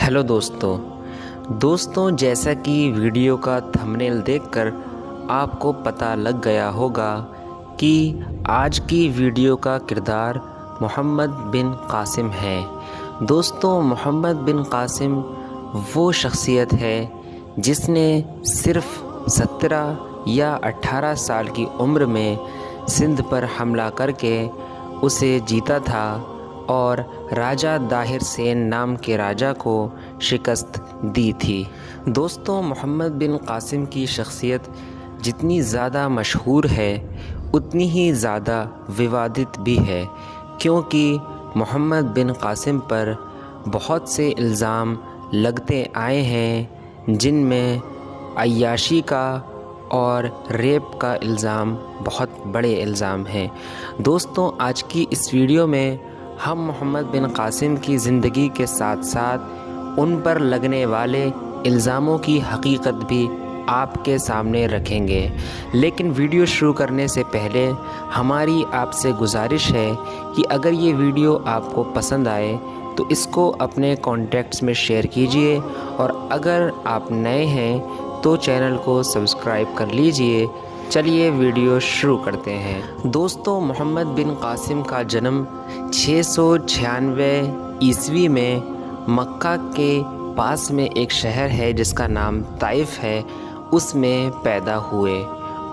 Hello दोस्तों जैसा कि वीडियो का थंबनेल देखकर आपको पता लग गया होगा कि आज की वीडियो का किरदार मोहम्मद बिन कासिम है। दोस्तों, मोहम्मद बिन कासिम वो शख्सियत है जिसने सिर्फ 17 या 18 साल की उम्र में सिंध पर हमला करके उसे जीता था और राजा दाहिर सेन नाम के राजा को शिकस्त दी थी। दोस्तों, मोहम्मद बिन कासिम की शख्सियत जितनी ज़्यादा मशहूर है उतनी ही ज़्यादा विवादित भी है, क्योंकि मोहम्मद बिन कासिम पर बहुत से इल्ज़ाम लगते आए हैं, जिनमें अय्याशी का और रेप का इल्ज़ाम बहुत बड़े इल्ज़ाम हैं। दोस्तों, आज की इस वीडियो में हम मोहम्मद बिन कासिम की ज़िंदगी के साथ साथ उन पर लगने वाले इल्ज़ामों की हकीकत भी आपके सामने रखेंगे। लेकिन वीडियो शुरू करने से पहले हमारी आपसे गुजारिश है कि अगर ये वीडियो आपको पसंद आए तो इसको अपने कॉन्टैक्ट्स में शेयर कीजिए, और अगर आप नए हैं तो चैनल को सब्सक्राइब कर लीजिए। चलिए वीडियो शुरू करते हैं। दोस्तों, मोहम्मद बिन कासिम का जन्म 696 ईस्वी में मक्का के पास में एक शहर है जिसका नाम ताइफ है, उसमें पैदा हुए,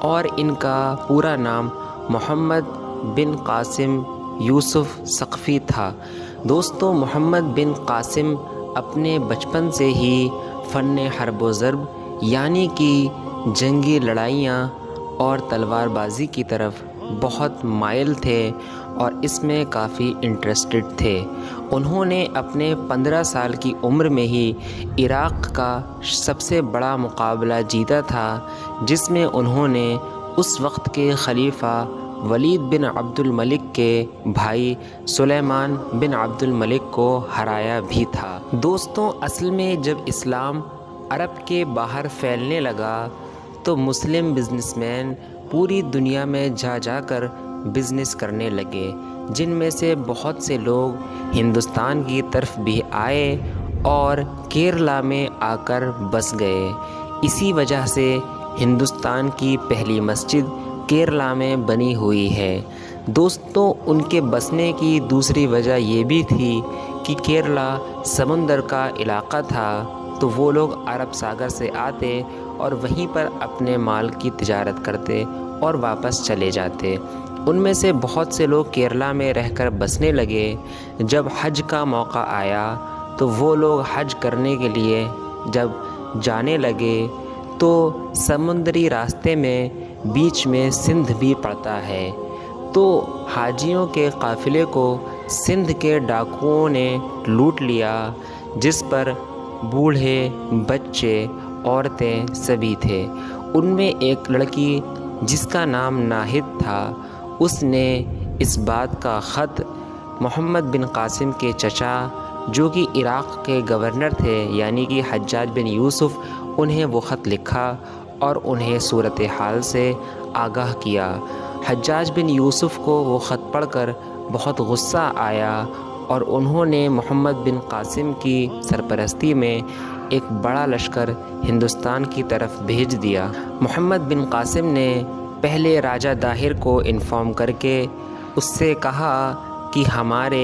और इनका पूरा नाम मोहम्मद बिन कासिम यूसुफ सक़फ़ी था। दोस्तों, मोहम्मद बिन कासिम अपने बचपन से ही फ़न हर्ब ज़र्ब यानी कि जंगी लड़ाइयाँ और तलवारबाजी की तरफ बहुत माइल थे और इसमें काफ़ी इंटरेस्टेड थे। उन्होंने अपने 15 साल की उम्र में ही इराक़ का सबसे बड़ा मुकाबला जीता था, जिसमें उन्होंने उस वक्त के खलीफा वलीद बिन अब्दुल मलिक के भाई सुलेमान बिन अब्दुल मलिक को हराया भी था। दोस्तों, असल में जब इस्लाम अरब के बाहर फैलने लगा तो मुस्लिम बिजनेसमैन पूरी दुनिया में जाकर बिज़नेस करने लगे, जिनमें से बहुत से लोग हिंदुस्तान की तरफ भी आए और केरला में आकर बस गए। इसी वजह से हिंदुस्तान की पहली मस्जिद केरला में बनी हुई है। दोस्तों, उनके बसने की दूसरी वजह ये भी थी कि केरला समुंदर का इलाका था, तो वो लोग अरब सागर से आते और वहीं पर अपने माल की तिजारत करते और वापस चले जाते। उनमें से बहुत से लोग केरला में रहकर बसने लगे। जब हज का मौका आया तो वो लोग हज करने के लिए जब जाने लगे तो समुद्री रास्ते में बीच में सिंध भी पड़ता है, तो हाजियों के काफ़िले को सिंध के डाकुओं ने लूट लिया, जिस पर बूढ़े, बच्चे, औरतें सभी थे। उनमें एक लड़की जिसका नाम नाहिद था, उसने इस बात का ख़त मोहम्मद बिन कासिम के चचा, जो कि इराक़ के गवर्नर थे यानी कि हज्जाज बिन यूसुफ, उन्हें वो ख़त लिखा और उन्हें सूरत हाल से आगाह किया। हज्जाज बिन यूसुफ को वो ख़त पढ़कर बहुत गुस्सा आया और उन्होंने मोहम्मद बिन कासिम की सरपरस्ती में एक बड़ा लश्कर हिंदुस्तान की तरफ भेज दिया। मोहम्मद बिन कासिम ने पहले राजा दाहिर को इन्फॉर्म करके उससे कहा कि हमारे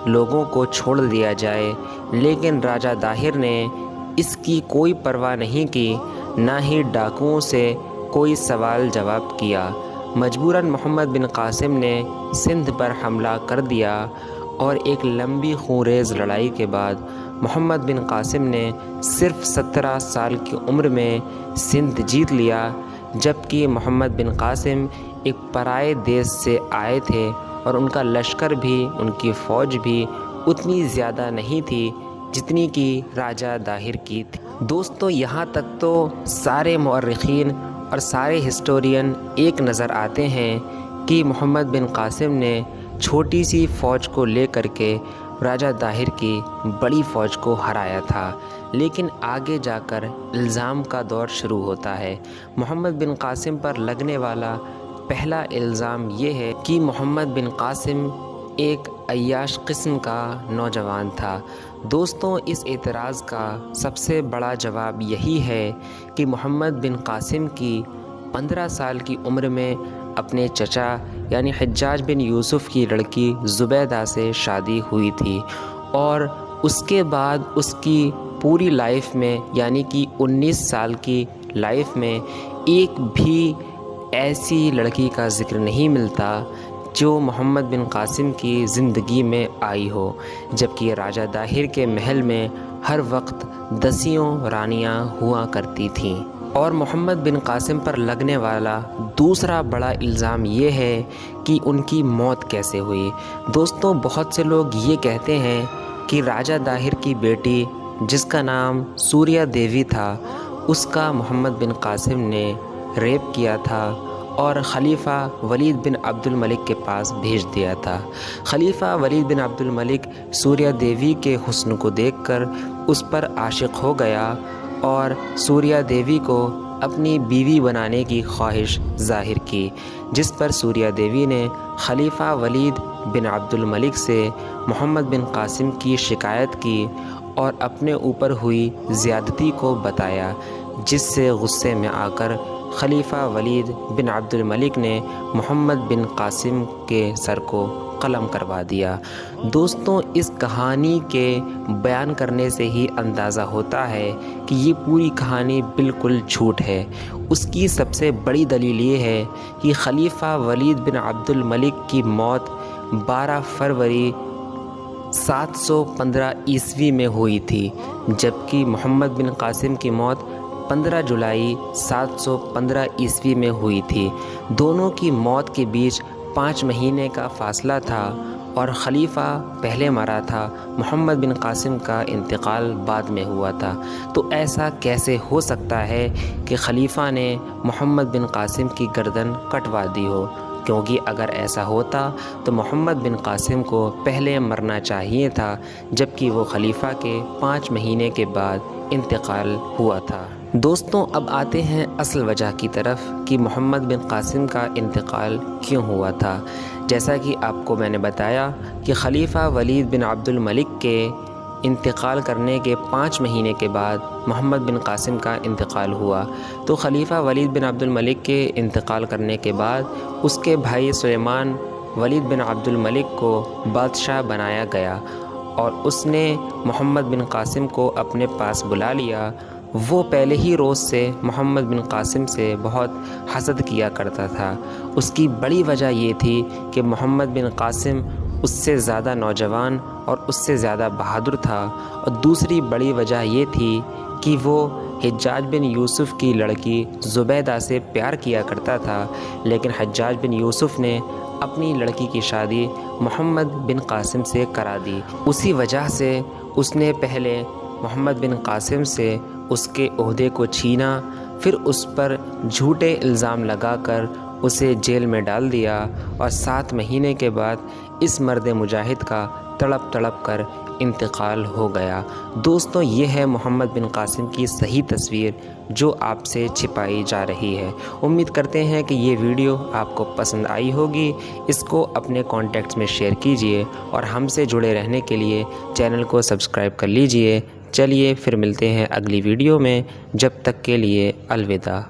लोगों को छोड़ दिया जाए, लेकिन राजा दाहिर ने इसकी कोई परवाह नहीं की, ना ही डाकुओं से कोई सवाल जवाब किया। मजबूरन मोहम्मद बिन कासिम ने सिंध पर हमला कर दिया और एक लंबी खूंरेज़ लड़ाई के बाद मोहम्मद बिन कासिम ने सिर्फ 17 साल की उम्र में सिंध जीत लिया, जबकि मोहम्मद बिन कासिम एक पराए देश से आए थे और उनका लश्कर भी, उनकी फ़ौज भी उतनी ज़्यादा नहीं थी जितनी कि राजा दाहिर की थी। दोस्तों, यहाँ तक तो सारे मुअर्रिखीन और सारे हिस्टोरियन एक नज़र आते हैं कि मोहम्मद बिन कासिम ने छोटी सी फ़ौज को लेकर के राजा दाहिर की बड़ी फ़ौज को हराया था। लेकिन आगे जाकर इल्ज़ाम का दौर शुरू होता है। मोहम्मद बिन कासिम पर लगने वाला पहला इल्ज़ाम ये है कि मोहम्मद बिन कासिम एक अय्याश किस्म का नौजवान था। دوستوں اس اعتراض کا سب سے بڑا جواب یہی ہے کہ محمد بن قاسم کی 15 سال کی عمر میں اپنے چچا یعنی حجاج بن یوسف کی لڑکی زبیدہ سے شادی ہوئی تھی، اور اس کے بعد اس کی پوری لائف میں یعنی کہ 19 سال کی لائف میں ایک بھی ایسی لڑکی کا ذکر نہیں ملتا جو محمد بن قاسم کی زندگی میں آئی ہو، جبکہ راجہ داہر کے محل میں ہر وقت 10 رانیاں ہوا کرتی تھیں۔ اور محمد بن قاسم پر لگنے والا دوسرا بڑا الزام یہ ہے کہ ان کی موت کیسے ہوئی۔ دوستوں بہت سے لوگ یہ کہتے ہیں کہ راجہ داہر کی بیٹی جس کا نام سوریہ دیوی تھا، اس کا محمد بن قاسم نے ریپ کیا تھا اور خلیفہ ولید بن عبد الملک کے پاس بھیج دیا تھا۔ خلیفہ ولید بن عبد الملک سوریہ دیوی کے حسن کو دیکھ کر اس پر عاشق ہو گیا اور سوریہ دیوی کو اپنی بیوی بنانے کی خواہش ظاہر کی، جس پر سوریہ دیوی نے خلیفہ ولید بن عبد الملک سے محمد بن قاسم کی شکایت کی اور اپنے اوپر ہوئی زیادتی کو بتایا، جس سے غصے میں آ کر خلیفہ ولید بن عبد الملک نے محمد بن قاسم کے سر کو قلم کروا دیا۔ دوستوں اس کہانی کے بیان کرنے سے ہی اندازہ ہوتا ہے کہ یہ پوری کہانی بالکل جھوٹ ہے۔ اس کی سب سے بڑی دلیل یہ ہے کہ خلیفہ ولید بن عبد الملک کی موت 12 فروری 715 عیسوی میں ہوئی تھی، جبکہ محمد بن قاسم کی موت 15 جولائی 715 عیسوی میں ہوئی تھی۔ دونوں کی موت کے بیچ 5 مہینے کا فاصلہ تھا اور خلیفہ پہلے مرا تھا، محمد بن قاسم کا انتقال بعد میں ہوا تھا۔ تو ایسا کیسے ہو سکتا ہے کہ خلیفہ نے محمد بن قاسم کی گردن کٹوا دی ہو؟ کیونکہ اگر ایسا ہوتا تو محمد بن قاسم کو پہلے مرنا چاہیے تھا، جبکہ وہ خلیفہ کے 5 مہینے کے بعد انتقال ہوا تھا۔ دوستوں اب آتے ہیں اصل وجہ کی طرف کہ محمد بن قاسم کا انتقال کیوں ہوا تھا۔ جیسا کہ آپ کو میں نے بتایا کہ خلیفہ ولید بن عبد الملک کے انتقال کرنے کے 5 مہینے کے بعد محمد بن قاسم کا انتقال ہوا، تو خلیفہ ولید بن عبد الملک کے انتقال کرنے کے بعد اس کے بھائی سلیمان ولید بن عبد الملک کو بادشاہ بنایا گیا اور اس نے محمد بن قاسم کو اپنے پاس بلا لیا۔ وہ پہلے ہی روز سے محمد بن قاسم سے بہت حسد کیا کرتا تھا۔ اس کی بڑی وجہ یہ تھی کہ محمد بن قاسم اس سے زیادہ نوجوان اور اس سے زیادہ بہادر تھا، اور دوسری بڑی وجہ یہ تھی کہ وہ حجاج بن یوسف کی لڑکی زبیدہ سے پیار کیا کرتا تھا، لیکن حجاج بن یوسف نے اپنی لڑکی کی شادی محمد بن قاسم سے کرا دی۔ اسی وجہ سے اس نے پہلے محمد بن قاسم سے اس کے عہدے کو چھینا، پھر اس پر جھوٹے الزام لگا کر اسے جیل میں ڈال دیا، اور 7 مہینے کے بعد اس مرد مجاہد کا تڑپ تڑپ کر انتقال ہو گیا۔ دوستوں یہ ہے محمد بن قاسم کی صحیح تصویر جو آپ سے چھپائی جا رہی ہے۔ امید کرتے ہیں کہ یہ ویڈیو آپ کو پسند آئی ہوگی۔ اس کو اپنے کانٹیکٹس میں شیئر کیجئے اور ہم سے جڑے رہنے کے لیے چینل کو سبسکرائب کر لیجئے۔ چلیے پھر ملتے ہیں اگلی ویڈیو میں، جب تک کے لیے الوداع۔